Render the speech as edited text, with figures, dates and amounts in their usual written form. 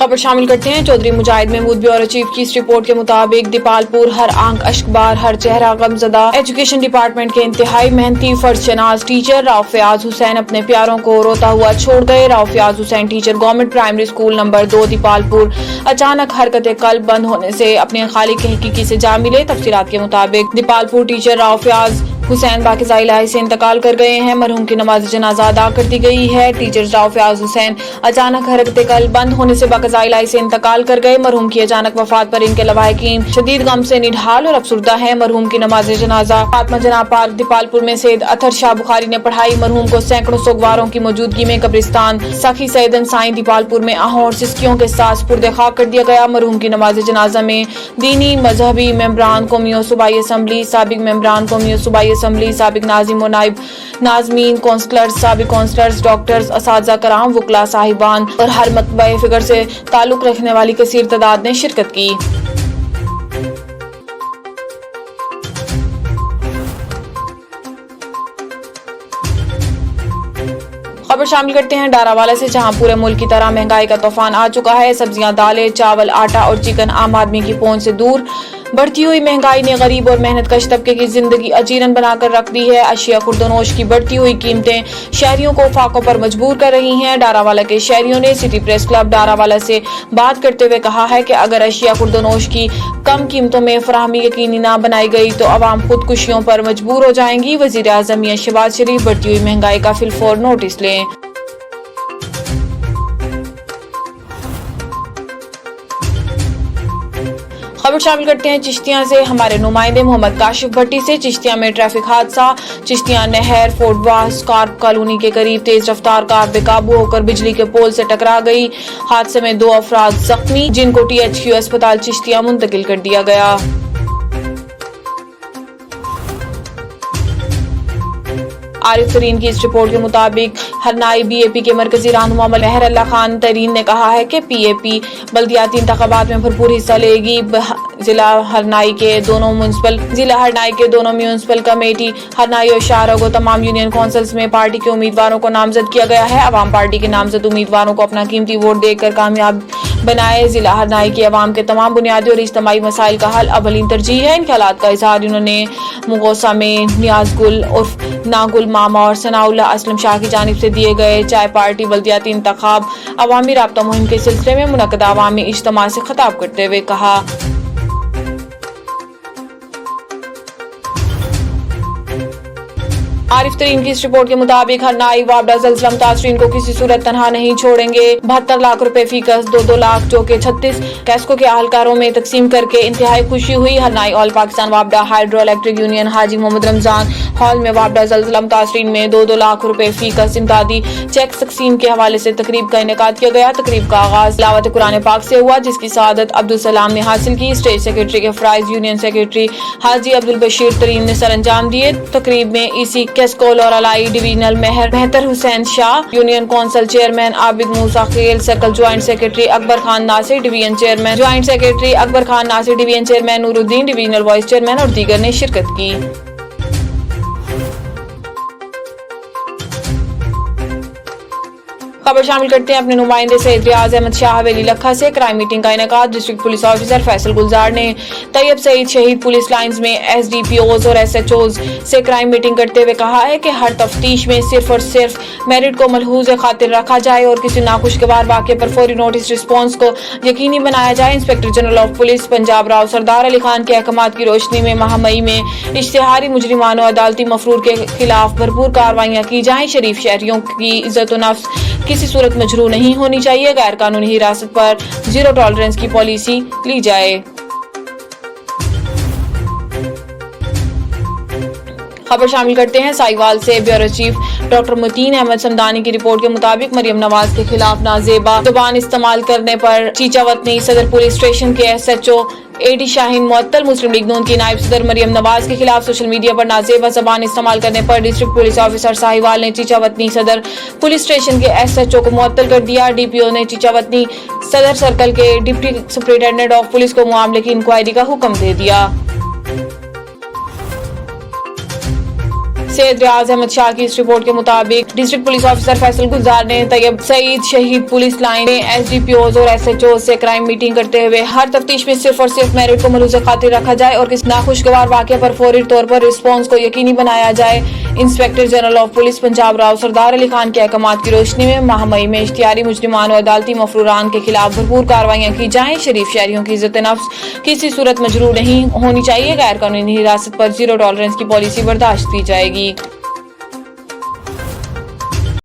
खबर शामिल करते हैं। चौधरी मुजाहिद महमूद ब्यूरो चीफ की इस रिपोर्ट के मुताबिक दीपालपुर हर आंख अश्कबार, हर चेहरा गमजदा एजुकेशन डिपार्टमेंट के इंतहाई मेहनती फर्जशनास टीचर राव फयाज हुसैन अपने प्यारों को रोता हुआ छोड़ गए। Rao Fayyaz Hussain teacher government primary school number 2 Dipalpur अचानक हरकत कल्ब बंद होने से अपने खालिक के हकीकी से जा मिले। तफसीलात के मुताबिक दीपालपुर टीचर राव फयाज हुसैन बाक़िज़ा इलाही से इंतकाल कर गए हैं। मरहूम की नमाज जनाजा अदा कर दी गई है। टीचर राव फयाज हुसैन अचानक हरकत कल्ब बंद होने से बाक़िज़ा इलाही से इंतकाल कर गए। मरहूम की अचानक वफात पर इनके लवाहिकीन शदीद गम से निढाल और अफसुर्दा है। मरहूम की नमाज जनाजा फातिमा जनाब पार्क दीपालपुर में सैयद अतर शाह बुखारी ने पढ़ाई। मरहूम को सैकड़ों सोगवारों की मौजूदगी में कब्रिस्तान सखी सैयदन साई दीपालपुर में आहों और सिस्कियों के साथ सुपुर्द खाक कर दिया गया। मरहूम की नमाज जनाजा में दीनी मजहबी मेंबरान कौमियों सूबाई असम्बली, साबिक मेंबरान कौमियों सूबाई असम्बली, साबिक नाजिम और नाइब नाजमीन, कौंसलर्स, साबिक कौंसलर्स, डॉक्टर्स, असातिज़ा कराम, वुकला साहिबान और हर मतबए फिगर से ताल्लुक रखने वाली कसीर तादाद ने शिरकत की। खबर शामिल करते हैं डारावाला से, जहां पूरे मुल्क की तरह महंगाई का तूफान आ चुका है। सब्जियां, दालें, चावल, आटा और चिकन आम आदमी की पहुंच से दूर। बढ़ती हुई महंगाई ने गरीब और मेहनत कश तबके की जिंदगी अजीरन बनाकर रख दी है। अशिया खुर्दनोश की बढ़ती हुई कीमतें शहरियों को फाकों पर मजबूर कर रही हैं। डारावाला के शहरियों ने सिटी प्रेस क्लब डारावाला से बात करते हुए कहा है कि अगर अशिया खुर्दनोश की कम कीमतों में फराहमी यकीनी न बनाई गई तो अवाम खुदकुशियों पर मजबूर हो जाएंगी। वजीर आज़म मियां शहबाज शरीफ बढ़ती हुई महंगाई का फिलफौर नोटिस लें। खबर शामिल करते हैं चिश्तियां से, हमारे नुमाइंदे मोहम्मद काशिफ भट्टी से। चिश्तियां में ट्रैफिक हादसा। चिश्तियां नहर फोर्टवा स्कार्प कॉलोनी के करीब तेज रफ्तार कार बेकाबू होकर बिजली के पोल से टकरा गई। हादसे में 2 अफराद जख्मी, जिनको THQ अस्पताल चिश्तियां मुंतकिल कर दिया गया। आरिफ तरीन की इस रिपोर्ट के मुताबिक हरनाई BAP के मरकजी रहनुमा महर अल्लाह खान तरीन ने कहा है कि PAP बल्दियाती इंतखाबात में भरपूर हिस्सा लेगी। जिला हरनाई के दोनों म्यूनसिपल कमेटी हरनाई और शाहरा को तमाम यूनियन काउंसिल्स में पार्टी के उम्मीदवारों को नामजद किया गया है। अवाम पार्टी के नामजद उम्मीदवारों को अपना कीमती वोट देकर कामयाब बनाए। जिला हरनाई की अवाम के तमाम बुनियादी और इज्तिमाई मसाइल का हल अवलीन तरजीह है। इन ख्यालात का इजहार उन्होंने मुगोसा में नियाज गुल उर्फ नागुल मामा और सनाउल्लाह असलम शाह की जानिब से दिए गए चाय पार्टी बल्दियाती इंतखाब अवामी राब्ता मुहिम के सिलसिले में मुनक्कदा अवामी इज्तिमा से खिताब करते हुए कहा। आरिफ तरीन की इस रिपोर्ट के मुताबिक हरनाई वापडा ज़ल्ज़ला मुतासरीन को किसी सूरत तनहा नहीं छोड़ेंगे। 72 लाख रुपए फी कस 2-2 लाख जो के 36 कैस्को के अहलकारों में तकसीम करके इंतहाई खुशी हुई। हरनाई ऑल पाकिस्तान वापडा hydro electric union Haji Mohammad Ramzan hall में वापडा ज़ल्ज़ला मुतासरीन में 2-2 लाख रुपए फी कस इमदादी चेक तकसीम के हवाले से तकरीब का इनेकाद किया गया। तकरीब का आगाज तिलावत कुरान पाक से हुआ, जिसकी सआदत अब्दुल सलाम ने हासिल की। स्टेट सेक्रेटरी के फ्राइज यूनियन सेक्रेटरी हाजी अब्दुल बशीर तरीन ने सर अंजाम दिए। तकरीब में EC QESCO Loralai divisional Mehtar Hussain Shah, union council chairman Abid Musa Khel, circle joint secretary Akbar Khan Nasir, division chairman joint secretary Akbar Khan Nasir, division chairman Nooruddin, divisional vice chairman और दीगर ने शिरकत की। खबर शामिल करते हैं अपने नुमाइंदे से रियाज अहमद शाह हवेली लखा से। क्राइम मीटिंग का इनेकाद डिस्ट्रिक्ट पुलिस ऑफिसर फैसल गुलजार ने तैयब सईद शहीद पुलिस लाइंस में SDPOs और SHOs से क्राइम मीटिंग करते हुए कहा है कि हर तफ्तीश में सिर्फ और सिर्फ मेरिट को मलहूज खातिर रखा जाए और किसी नाखुशगवार वाक़े पर फौरी नोटिस रिस्पॉन्स को यकीनी बनाया जाए। Inspector general of police Punjab Rao Sardar Ali Khan के अहकामात की रोशनी में माह मई में इश्तिहारी मुजरिमान और अदालती मफरूर के खिलाफ भरपूर कार्रवाइयाँ की जाएं। शरीफ शहरियों की इज्जत व नफ्स किसी सूरत मजरूह नहीं होनी चाहिए। गैर कानूनी हिरासत पर 0 टॉलरेंस की पॉलिसी ली जाए। खबर शामिल करते हैं साहिवाल से। Bureau chief doctor Mateen Ahmad Samdani की रिपोर्ट के मुताबिक मरियम नवाज के खिलाफ नाजेबा जुबान इस्तेमाल करने पर चीचावतनी सदर पुलिस स्टेशन के SHO AD शाहीन मुअत्तल। मुस्लिम लीग नून की नायब सदर मरियम नवाज के खिलाफ सोशल मीडिया पर नाजेबा जबान इस्तेमाल करने पर डिस्ट्रिक्ट पुलिस ऑफिसर साहिवाल ने चीचावतनी सदर पुलिस स्टेशन के SHO को मुअत्तल कर दिया। DPO ने चीचावतनी सदर सर्कल के डिप्टी सुपरिटेंडेंट ऑफ पुलिस को मामले की इंक्वायरी का हुक्म दे दिया। सैयद रियाज अहमद शाह की इस रिपोर्ट के मुताबिक डिस्ट्रिक्ट पुलिस ऑफिसर फैसल गुलजार ने तैयब सईद शहीद पुलिस लाइन में SDPOs और SHOs से क्राइम मीटिंग करते हुए हर तफ्तीश में सिर्फ और सिर्फ मेरिट को मलूज़ खातिर रखा जाए और किसी नाखुशगवार वाक़े पर फौरी तौर पर रिस्पॉन्स को यकीनी बनाया जाए। Inspector general of police Punjab Rao Sardar Ali Khan के अहकामात की रोशनी में माह मई में इश्तिहारी मुजरिमान और अदालती मफरूरान के खिलाफ भरपूर कार्रवाइयाँ की जाएं। शरीफ शहरियों की इज्जत नफ्स किसी सूरत मजरूह नहीं होनी चाहिए। गैर कानूनी हिरासत पर 0 टॉलरेंस की पॉलिसी बर्दाश्त की जाएगी।